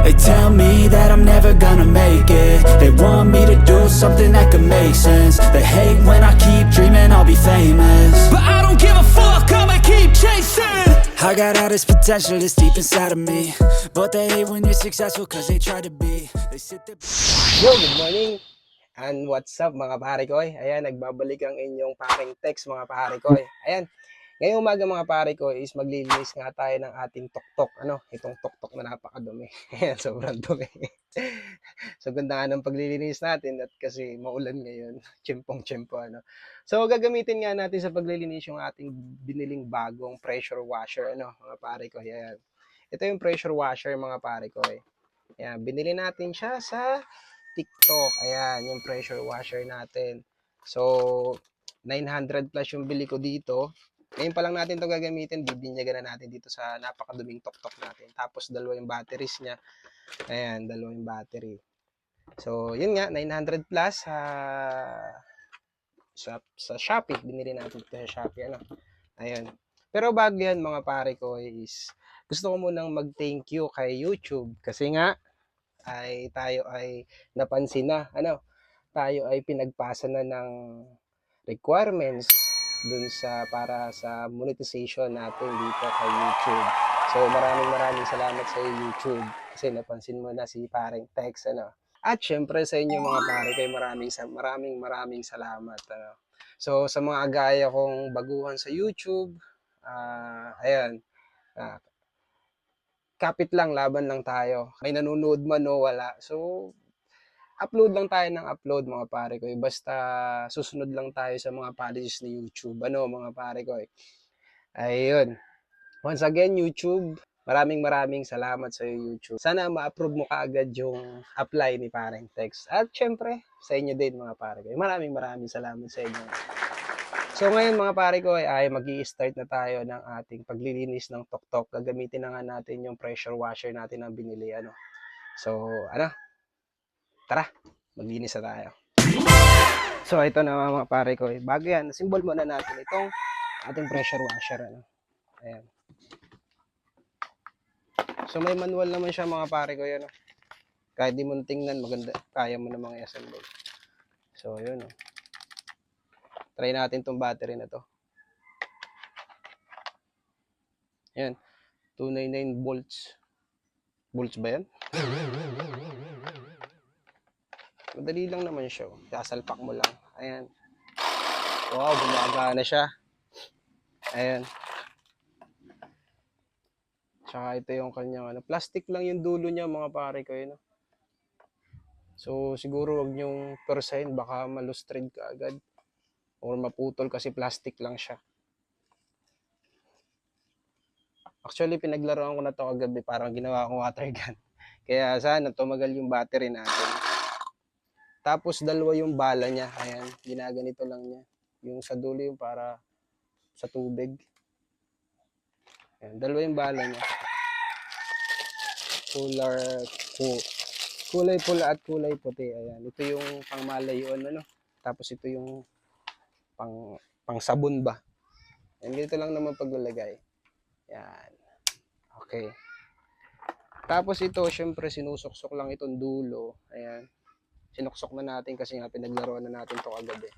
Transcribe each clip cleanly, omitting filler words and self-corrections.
They tell me that I'm never gonna make it. They want me to do something that could make sense. They hate when I keep dreaming I'll be famous, but I don't give a fuck, I'ma keep chasing. I got all this potential that's deep inside of me, but they hate when you're successful cause they try to be. They sit there. Yo, good morning and what's up mga pare ko? Ayan, nagbabalik ang inyong paring text mga pare ko. Ayan, ngayong umaga mga pare ko is maglilinis nga tayo ng ating tuktok. Ano, itong tuktok na napakadumi. Ayan, sobrang dumi. So ganda nga ng paglilinis natin at kasi maulan ngayon, chimpong-chimpo ano. So gagamitin nga natin sa paglilinis yung ating biniling bagong pressure washer ano, mga pare ko. Ayan. Ito yung pressure washer mga pare ko. Ayan, binili natin siya sa TikTok. Ayan, yung pressure washer natin. So 900 plus yung bili ko dito. Ngayon pa lang natin to gagamitin, bibinyagan na natin dito sa napakaduming tuktok natin. Tapos dalawa yung batteries niya. Ayan, dalawa yung battery. So, yun nga, 900 plus sa Shopee. Binili natin ito sa Shopee. Ano? Ayan. Pero bago yan mga pare ko is gusto ko munang mag-thank you kay YouTube. Kasi nga, tayo ay napansin na. Ano? Tayo ay pinagpasa na ng requirements dun para sa monetization natin dito kay YouTube. So maraming salamat sa YouTube kasi napansin mo na si paring Tex ano. At syempre sa inyo mga pare kay maraming salamat ano. So sa mga gaya kong baguhan sa YouTube, ayan, kapit lang, laban lang tayo. May nanonood man o wala. So upload lang tayo ng upload mga pare ko. Basta susunod lang tayo sa mga policies ni YouTube. Ano mga pare ko. Ayun. Once again, YouTube, maraming salamat sa YouTube. Sana ma-approve mo kaagad yung apply ni pareng Tex. At syempre, sa inyo din mga pare ko. Maraming salamat sa inyo. So ngayon mga pare ko ay mag-i-start na tayo ng ating paglilinis ng tuktok. Gagamitin na nga natin yung pressure washer natin na binili. Ano. So, tara, maglinis na tayo. So, ito na mga pare ko. Bago yan, symbol muna natin itong ating pressure washer. Ano? Ayan. So, may manual naman siya mga pare ko. Yan, kahit di mo tingnan, maganda, kaya mo namang i-assemble. So, yun. Try natin itong battery na to. Ayan. 299 volts. Volts ba yan? Madali lang naman siya. Sasalpak mo lang. Ayan. Wow, gumagana siya. Ayan. Tsaka ito yung kanyang plastic lang yung dulo niya mga pare ko yun. So siguro wag niyong persahin, baka malustred ka agad. Or maputol kasi plastic lang siya. Actually, pinaglaruan ko na to kagabi. Parang ginawa akong water gun. Kaya sana tumagal yung battery natin. Tapos dalawa yung bala niya. Ayan, ginaganito lang niya. Yung sa dulo yung para sa tubig. Ayan, dalawa yung bala niya. Kulay pula at kulay puti. Ayan, ito yung pangmalayuan ano. Tapos ito yung pang sabon ba. Ayan, dito lang naman paglalagay. Ayan. Okay. Tapos ito, syempre sinusuksok lang itong dulo. Ayan. Sinuksok na natin kasi nga pinaglaruan na natin to kagabi.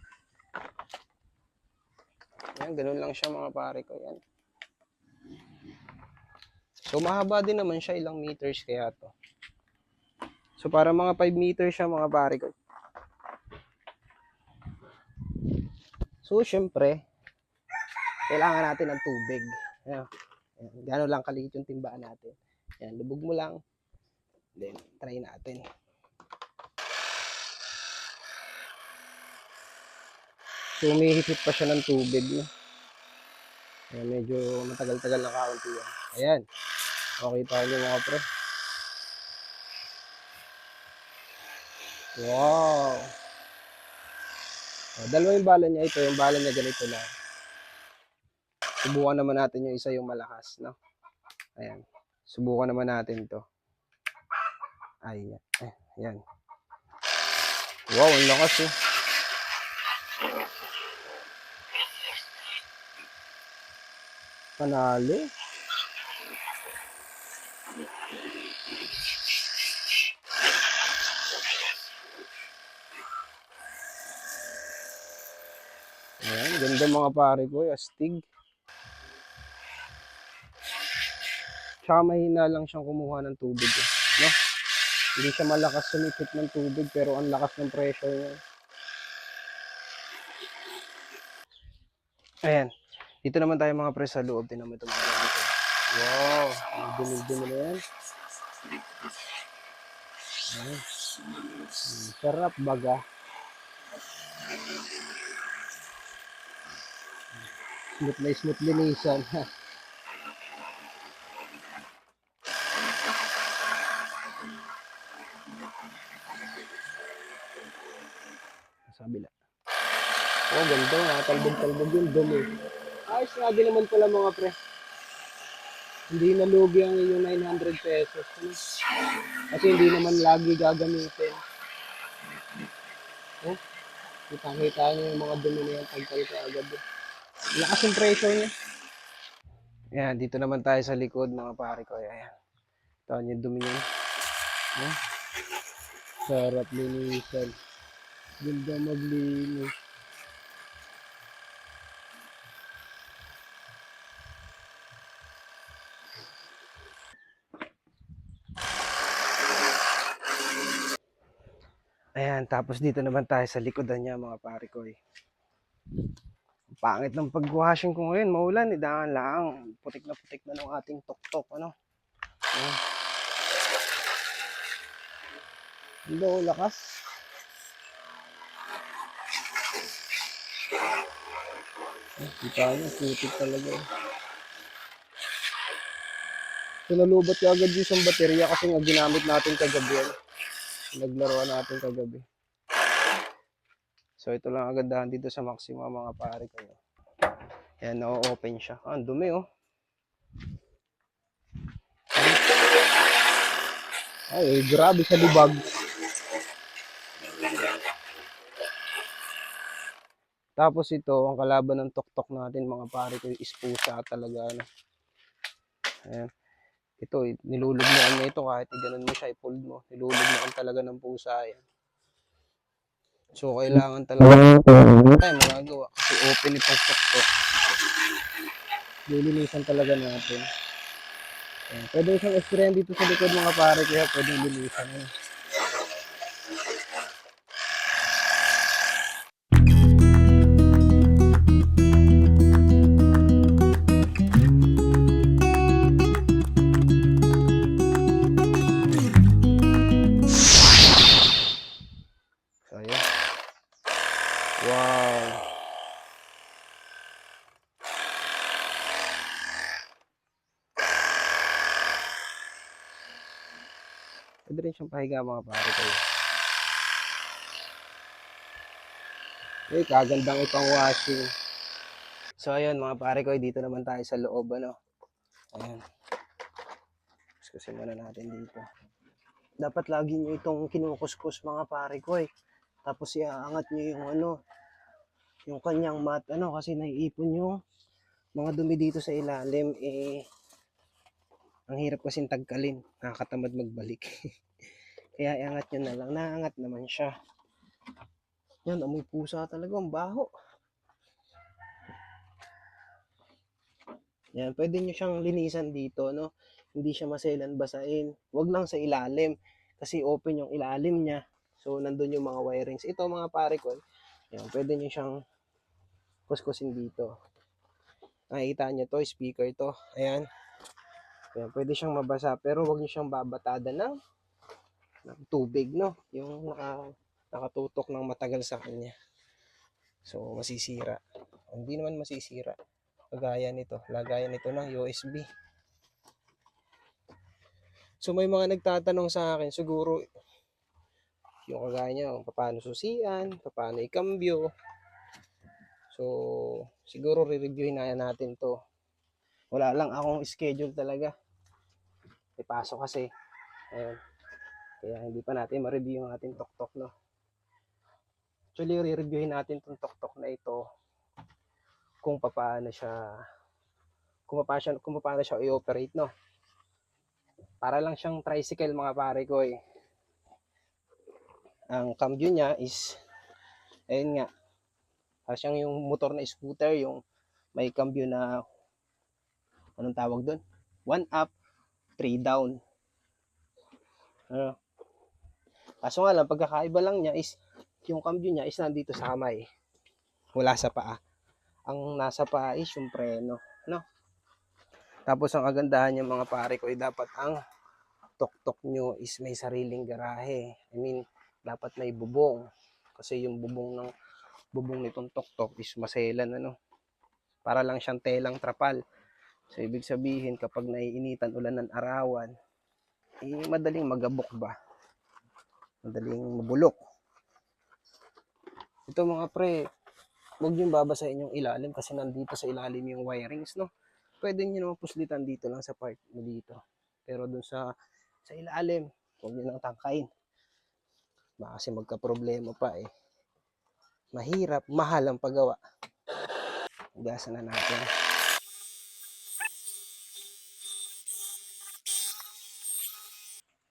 Ayan, ganun lang siya mga pare ko. Ayan. So mahaba din naman siya, ilang meters kaya to. So para mga 5 meters siya mga pare ko. So syempre, kailangan natin ng tubig. Ayan. Ayan. Gano'n lang kaliit yung timbaan natin. Ayan, lubog mo lang. Then, try natin. So, umihipit pa siya ng tubig. No? Ayan, medyo matagal-tagal na kaunti yan. Ayan. Okay tayo mga pre. Wow! Dalawa yung bala niya. Ito, yung bala niya ganito lang. Subukan naman natin yung isa yung malakas, no? Ayan. Subukan naman natin to. Ayan. Ayan. Wow, ang lakas eh. Panalo. Ayan, ganda mga pare ko, astig. Tsaka mahina lang siyang kumuha ng tubig eh, no? Hindi siya malakas sumipit ng tubig pero ang lakas ng pressure niya. Ayan. Dito naman tayo mga pre sa loob. Tingnan mo ito mga gamit ko. Wow, ang dumi-dumi na yan. Ayan. Sarap baga. Smooth na smooth linisan. Sa kabila. Oh, ganda nga. Talbog-talbog yung dumi. Ayos nga din naman pala mga pre. Hindi nalugi ang inyong 900 pesos. Ano? Kasi hindi naman lagi gagamitin. Oh, kita-kita nyo yung mga dumi na yan. Tagtal ka agad. Lakas yung pressure niya. Ayan, dito naman tayo sa likod mga pare ko. Ayan. Ito yung dumi niya. Oh, sarap linisan. Ganda maglinis. Ayan, tapos dito naman tayo sa likodan niya mga pare ko. Pangit ng pag-washing ko ngayon, maulan, idahan lang. Putik na ng ating tuktok, ano. Ayan. Hello, lakas. Kita nyo, putik talaga. So, nalubat ka agad yung isang baterya kasi nga ginamit natin kagabi yan. Naglaruan natin kagabi. So, ito lang agandahan dito sa Maxima mga pare ko. Ayan, na-open siya. Ah, ang dumi oh. Ay, grabe sa libag. Tapos ito, ang kalaban ng tuktok natin mga pare ko is pusa talaga. Ano. Ayan. Ito, nilulugnoan na ito kahit ganun mo siya, i-fold mo. Nilulugnoan talaga ng pusa yan. So, kailangan talaga tayo magagawa kasi open itong tuktok. Lilinisan talaga natin. Ayan. Pwede isang sprayan dito sa likod mga pare kaya pwede linisan. Ayan. So, ayan. Wow. Pwede rin siyang pahiga mga pare ko. Eh, kagandang ipang washing. So, ayan mga pare ko, dito naman tayo sa loob, ano. Ayan. Kuskusin muna natin dito. Dapat lagi nyo itong kinukuskus mga pare ko eh. Tapos iaangat nyo yung ano, yung kanyang mat, ano, kasi naiipon yung mga dumi dito sa ilalim, eh, ang hirap kasing tagkalin. Nakakatamad magbalik. Kaya iangat nyo na lang. Naangat naman siya. Yan, amoy pusa talaga. Ang baho. Yan, pwede nyo siyang linisan dito, no? Hindi siya maselan basain. Huwag lang sa ilalim. Kasi open yung ilalim niya. So, nandun yung mga wirings. Ito, mga pare ko. Yan, pwede nyo siyang kuskusin dito. Nakikita nyo to, speaker to. Ayan. Yan, pwede siyang mabasa. Pero huwag nyo siyang babatada ng tubig, no? Yung nakatutok ng matagal sa kanya. So, masisira. Hindi naman masisira. Lagayan nito ng USB. So may mga nagtatanong sa akin, siguro yung kagaya niya, paano susian, paano ikambyo. So, siguro re-reviewin na natin to. Wala lang akong schedule talaga. May pasok kasi. Ayun. Kaya hindi pa natin ma-review yung ating tuktok, no? Actually, re-reviewin natin itong tuktok na ito kung paano siya i-operate, no? Para lang siyang tricycle, mga pare ko, eh. Ang cambio niya is, ayun nga, para siyang yung motor na scooter, yung may cambio na, anong tawag doon? 1 up, 3 down. Ano? Kaso nga lang, pagkakaiba lang niya is, yung cambio niya is nandito sa kamay. Wala sa paa. Ang nasa paa is yung preno, no? Tapos ang kagandahan niya, mga pare ko, ay dapat ang tuktok nyo is may sariling garahe. I mean, dapat may bubong. Kasi yung bubong nitong tuktok is maselan, ano? Para lang siyang telang trapal. So, ibig sabihin, kapag naiinitan ulan ng arawan, madaling magabok ba? Madaling mabulok. Ito, mga pre, huwag nyo babasahin yung ilalim kasi nandito sa ilalim yung wirings, no? Pwede nyo naman puslitan dito lang sa part mo dito. Pero dun sa ilalim, huwag nyo nang tangkain. Baka kasi magka-problema pa, eh. Mahirap, mahal ang paggawa. Ugasan na natin.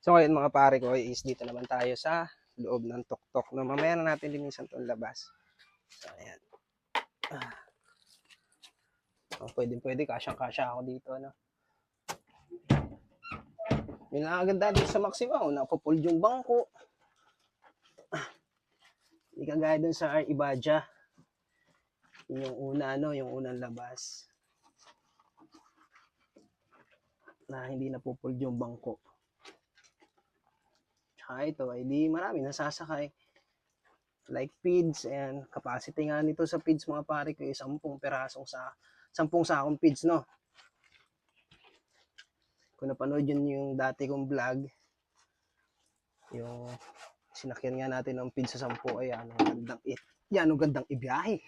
So ngayon, mga pare ko, is dito naman tayo sa loob ng tuktok. No, mamaya na natin linisan itong labas. So ayan. Pwede, kasyang-kasya ako dito, ano. Yung nakaganda dito sa Maxima, napupuld yung bangko. Hindi kagaya dun sa Ibaja. Yung una, yung unang labas. Na hindi napupuld yung bangko. Tsaka ito, ay di marami nasasakay. Like feeds, and capacity nga nito sa feeds, mga pare ko, 10 sakong feeds, no? Kung napanood yun yung dati kong vlog, yung sinakyan nga natin ng feeds sa 10, ay ang gandang ibiyahe.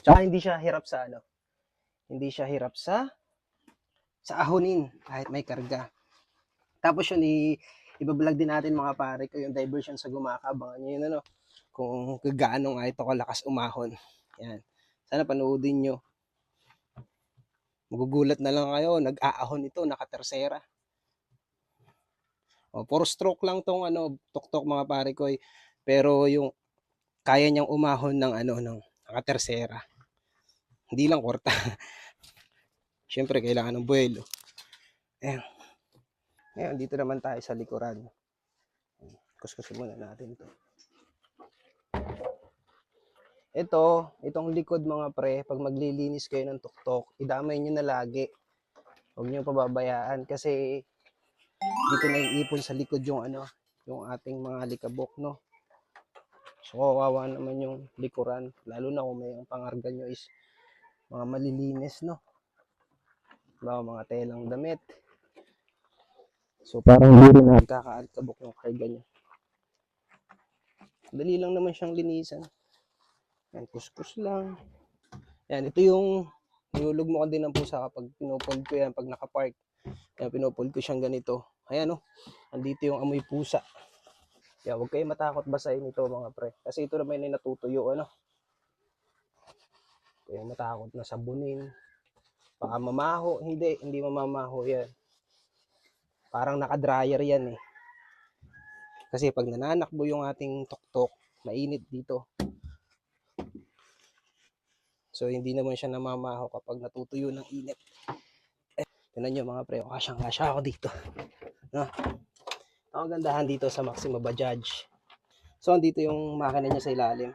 Tsaka hindi siya hirap sa hindi siya hirap sa ahonin kahit may karga. Tapos yun, ibablog din natin, mga pare ko, yung diversion sa Gumaka. Abangan nyo yun, kung gaano nga ito kalakas umahon. Yan. Sana panoodin nyo. Magugulat na lang kayo, nag-aahon ito, naka-tersera. 4 stroke lang tong tuktok, mga pare ko, pero yung kaya niyang umahon ng ng naka-tersera. Hindi lang kwarta. Siyempre kailangan ng buwelo. Ayan. Ngayon, dito naman tayo sa likuran. Kuskusin muna natin to. Itong likod, mga pre, pag maglilinis kayo ng tuktok, idamay nyo na lagi. Huwag nyo pababayaan kasi dito na iipon sa likod yung ating mga likabok, no? So, kawawa naman yung likuran, lalo na kung may ang pangarga nyo is mga malilinis, no? Mga telang damit. So, parang hindi rin nagkakaalikabok yung karga nyo. Dali lang naman siyang linisan. Yan, kuskus lang. Yan, ito yung nilulog mo ko din ng pusa kapag pinupold ko yan, pag nakapark. Yan, pinupold ko siyang ganito. Ayan, andito yung amoy pusa. Yan, huwag kayo matakot basahin ito, mga pre. Kasi ito naman yung natutuyo, Huwag kayo matakot na sabunin. Baka mamaho. Hindi mamamaho yan. Parang naka-dryer yan, eh. Kasi pag nananakbo yung ating tuktok, mainit dito. So, hindi naman siya namamaho kapag natutuyo ng init. Tignan nyo, mga pre, kasyang-kasya ako dito. No? Ang gandahan dito sa Maxima Bajaj. So, andito yung makina niya sa ilalim.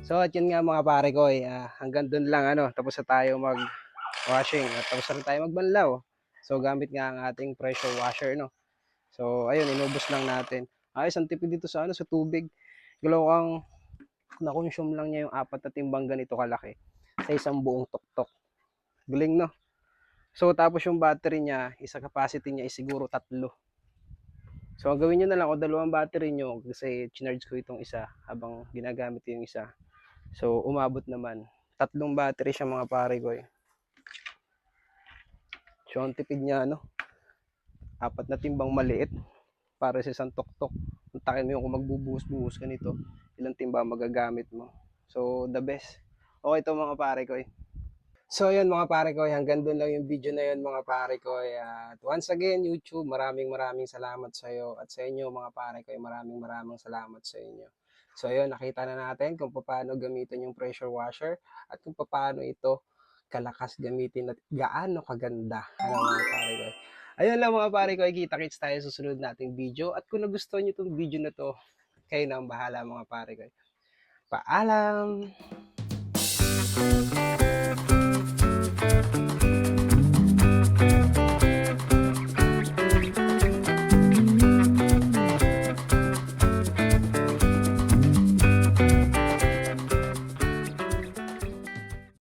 So at yun nga mga pare ko, hanggang dun lang tapos na tayo mag-washing at tapos na rin tayo magbanlaw. So gamit nga ang ating pressure washer So ayun, inubos lang natin. Ayos ang tipid dito sa tubig. Galawang na-consume lang niya yung 4 na timbang ganito kalaki sa isang buong tuktok. Galing So tapos yung battery niya, isa capacity niya is siguro 3. So ang gawin niyo na lang o 2 battery niyo kasi chinarge ko itong isa habang ginagamit ko yung isa. So umabot naman 3 battery siya mga pare ko. So ang tipid niya 4 na timbang maliit para sa isang tuktok. Takin mo yung kung magbubuhos-buhos ka nito, ilang timba magagamit mo. So the best. Okay to mga pare ko. So yun mga pare ko, hanggang doon lang yung video na yun mga pare ko. At once again YouTube, maraming salamat sa iyo at sa inyo mga pare ko, maraming salamat sa inyo. So yun, nakita na natin kung paano gamitin yung pressure washer at kung paano ito kalakas gamitin at gaano kaganda. Mga pare ko. Ayun lang mga pare ko, kita-kits tayo sa susunod nating video. At kung nagustuhan nyo itong video na to, kayo na ang bahala mga pare ko. Paalam!